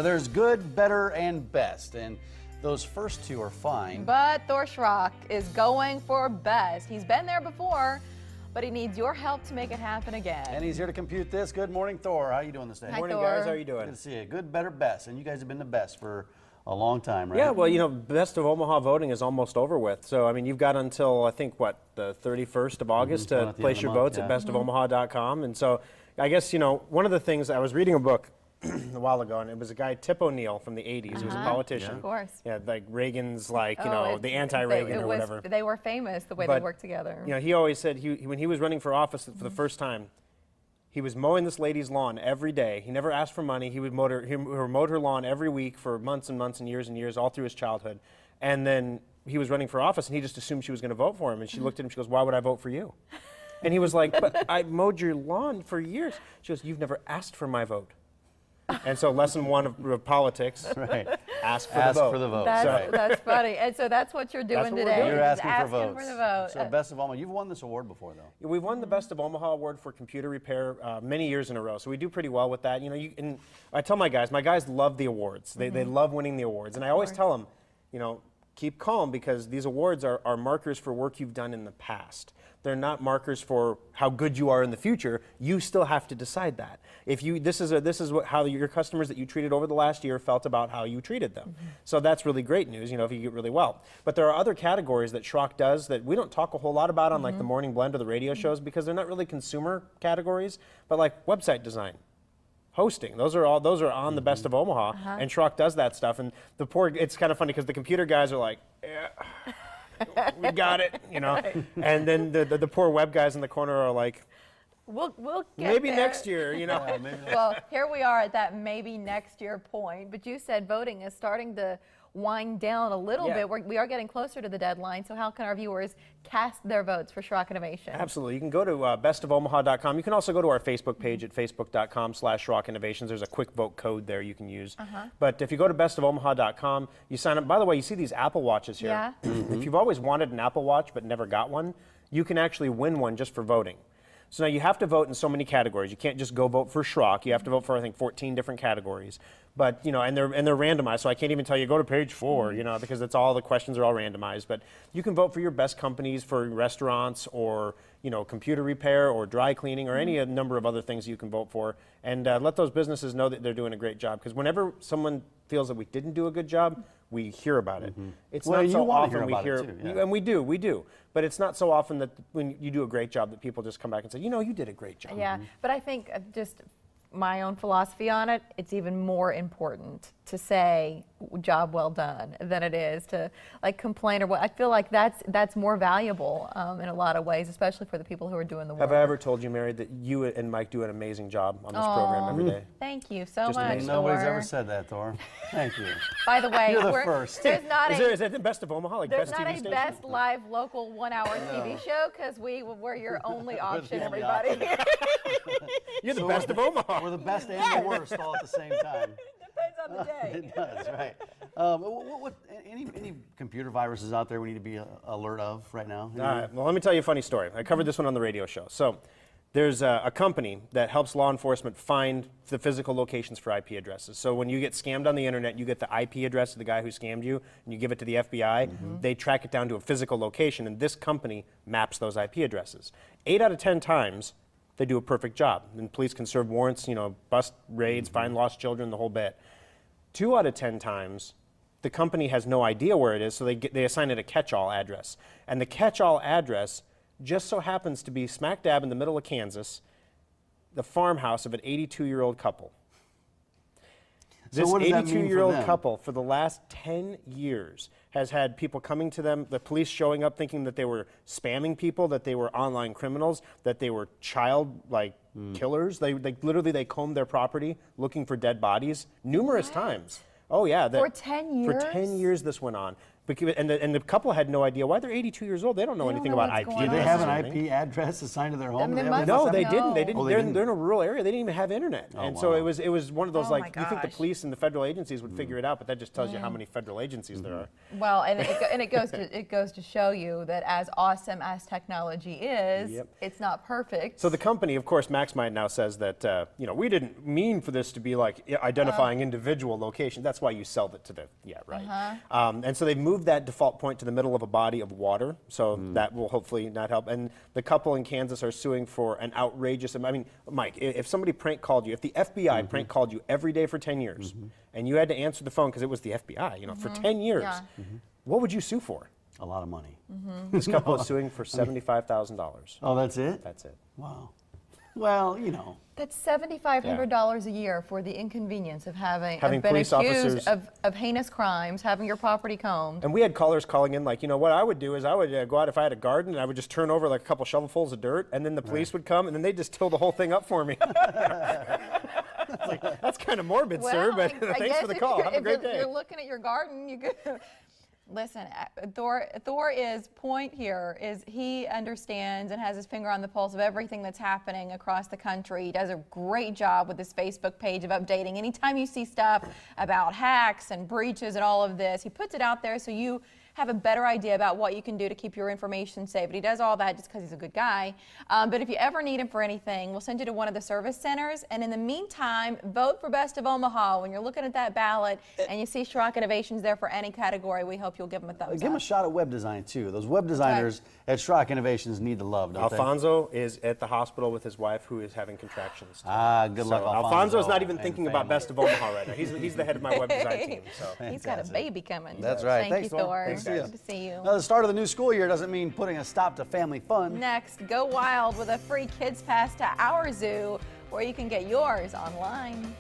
There's good, better, and best, and those first two are fine. But Thor Schrock is going for best. He's been there before, but he needs your help to make it happen again. And he's here to compute this. Good morning, Thor. How are you doing this day? Hi, Morning, Thor. guys. How are you doing? Good to see you. Good, better, best. And you guys have been the best for a long time, right? Yeah, well, you know, Best of Omaha voting is almost over with. So, I mean, you've got until, I think, what, the 31st of August to place your votes at bestofomaha.com. And so, I guess, you know, one of the things, I was reading a book a while ago, and it was a guy, Tip O'Neill from the 80s. He was a politician. Of course. Yeah, like Reagan's, like, you know, the anti-Reagan or whatever. They were famous the way they worked together. You know, he always said when he was running for office for the first time, he was mowing this lady's lawn every day. He never asked for money. He would mowed her lawn every week for months and months and years, all through his childhood. And then he was running for office, and he just assumed she was going to vote for him. And she looked at him, she goes, "Why would I vote for you?" And he was like, "But I mowed your lawn for years." She goes, "You've never asked for my vote." And so lesson one of politics, Right. ask for the vote. For the vote. That's funny. And so that's what you're doing That's what we're today. doing. You're asking for asking votes. for the vote. So Best of Omaha. You've won this award before, though. We've won the Best of Omaha award for computer repair many years in a row, so we do pretty well with that. You know, and I tell my guys love the awards. They love winning the awards, and I always tell them, you know, keep calm because these awards are markers for work you've done in the past. They're not markers for how good you are in the future. You still have to decide that. If you, this is how your customers that you treated over the last year felt about how you treated them. So that's really great news, you know, if you get really well. But there are other categories that Schrock does that we don't talk a whole lot about on like the Morning Blend or the radio shows because they're not really consumer categories, but like website design, hosting, those are on the Best of Omaha, and Schrock does that stuff. And it's kind of funny because the computer guys are like, yeah. We got it, you know. And then the poor web guys in the corner are like, We'll get maybe there. next year, you know. Well, here we are at that maybe next year point. But you said voting is starting to wind down a little bit. We are getting closer to the deadline. So how can our viewers cast their votes for Schrock Innovation? Absolutely. You can go to bestofomaha.com. You can also go to our Facebook page at facebook.com/Schrock Innovations. There's a quick vote code there you can use. But if you go to bestofomaha.com, you sign up. By the way, you see these Apple Watches here. Yeah. If you've always wanted an Apple Watch but never got one, you can actually win one just for voting. So now you have to vote in so many categories. You can't just go vote for Schrock. You have to vote for, I think, 14 different categories. But, you know, and they're randomized, so I can't even tell you, go to page 4, you know, because the questions are all randomized. But you can vote for your best companies for restaurants or, you know, computer repair or dry cleaning or any number of other things you can vote for. And let those businesses know that they're doing a great job. Because whenever someone feels that we didn't do a good job, we hear about it. It's not so often we hear, and we do. But it's not so often that when you do a great job that people just come back and say, you know, you did a great job. Yeah, but I think just my own philosophy on it, it's even more important to say job well done than it is to like complain or what. I feel like that's more valuable in a lot of ways, especially for the people who are doing the work. Have I ever told you, Mary, that you and Mike do an amazing job on this program every day? Thank you so Just much, amazing. Nobody's Thor. ever said that, Thor. Thank you. By the way, You're the first. there's not Is that the Best of Omaha, like there's best not TV a station? best live local 1-hour TV show because we're your only option, only everybody. You're the Best of Omaha. We're the best and the worst all at the same time. Depends on the day. It does, right. Any computer viruses out there we need to be alert of right now? All right, well, let me tell you a funny story. I covered this one on the radio show. So there's a company that helps law enforcement find the physical locations for IP addresses. So when you get scammed on the internet, you get the IP address of the guy who scammed you, and you give it to the FBI. They track it down to a physical location, and this company maps those IP addresses. 8 out of 10 times, they do a perfect job. And police can serve warrants, you know, bust raids, find lost children, the whole bit. 2 out of 10 times, the company has no idea where it is, so they assign it a catch-all address. And the catch-all address just so happens to be smack dab in the middle of Kansas, the farmhouse of an 82-year-old couple. This 82-year-old couple, for the last 10 years, has had people coming to them, the police showing up thinking that they were spamming people, that they were online criminals, that they were child, killers. They literally combed their property looking for dead bodies numerous times. Oh, yeah. For 10 years? For 10 years this went on. And the couple had no idea why. They're 82 years old. They don't know They don't anything know about what's IP. going Do they on. have an addresses or anything. IP address assigned to their home? they Do must- No, No. they didn't. They didn't. Oh, they they're, didn't? they're in a rural area. They didn't even have internet. Oh, And so wow. it was one of those, Oh, like, my you think the gosh. police and the federal agencies would figure it out, but that just tells you how many federal agencies there are. Well, and it goes to show you that as awesome as technology is, Yep. it's not perfect. So the company, of course, MaxMind now says that, we didn't mean for this to be like identifying individual locations. That's why you sell it to the, right. And so they've moved that default point to the middle of a body of water. So that will hopefully not help. And the couple in Kansas are suing for an outrageous, I mean, Mike, if somebody prank called you, if the FBI prank called you every day for 10 years, and you had to answer the phone because it was the FBI, for 10 years, Yeah. what would you sue for? A lot of money. This couple is suing for $75,000. Oh, that's it? That's it. Wow. Well, That's $7,500 a year for the inconvenience of having Having been police accused officers- of heinous crimes, having your property combed. And we had callers calling in like, what I would do is I would go out if I had a garden and I would just turn over like a couple shovelfuls of dirt, and then the police would come and then they'd just till the whole thing up for me. It's like, that's kind of morbid, sir, but I thanks guess for the if call. you're- Have a great if day. you're looking at your garden, you could. Listen, Thor's point here is he understands and has his finger on the pulse of everything that's happening across the country. He does a great job with his Facebook page of updating. Anytime you see stuff about hacks and breaches and all of this, he puts it out there so you have a better idea about what you can do to keep your information safe. But he does all that just because he's a good guy. But if you ever need him for anything, we'll send you to one of the service centers. And in the meantime, vote for Best of Omaha. When you're looking at that ballot and you see Schrock Innovations there for any category, we hope you'll give them a thumbs give them a up. shot at web design, too. Those web designers at Schrock Innovations need the love, don't they? Alfonso is at the hospital with his wife who is having contractions. Ah, good luck, So Alfonso. Alfonso's not even and thinking about family. Best of Omaha right now. He's the head of my web design team. So. He's got a Fantastic. baby coming. That's right. Thank Thanks, you, Thor. Thor. Thanks to you. Good to see you. Now, the start of the new school year doesn't mean putting a stop to family fun. Next, go wild with a free kids pass to our zoo, where you can get yours online.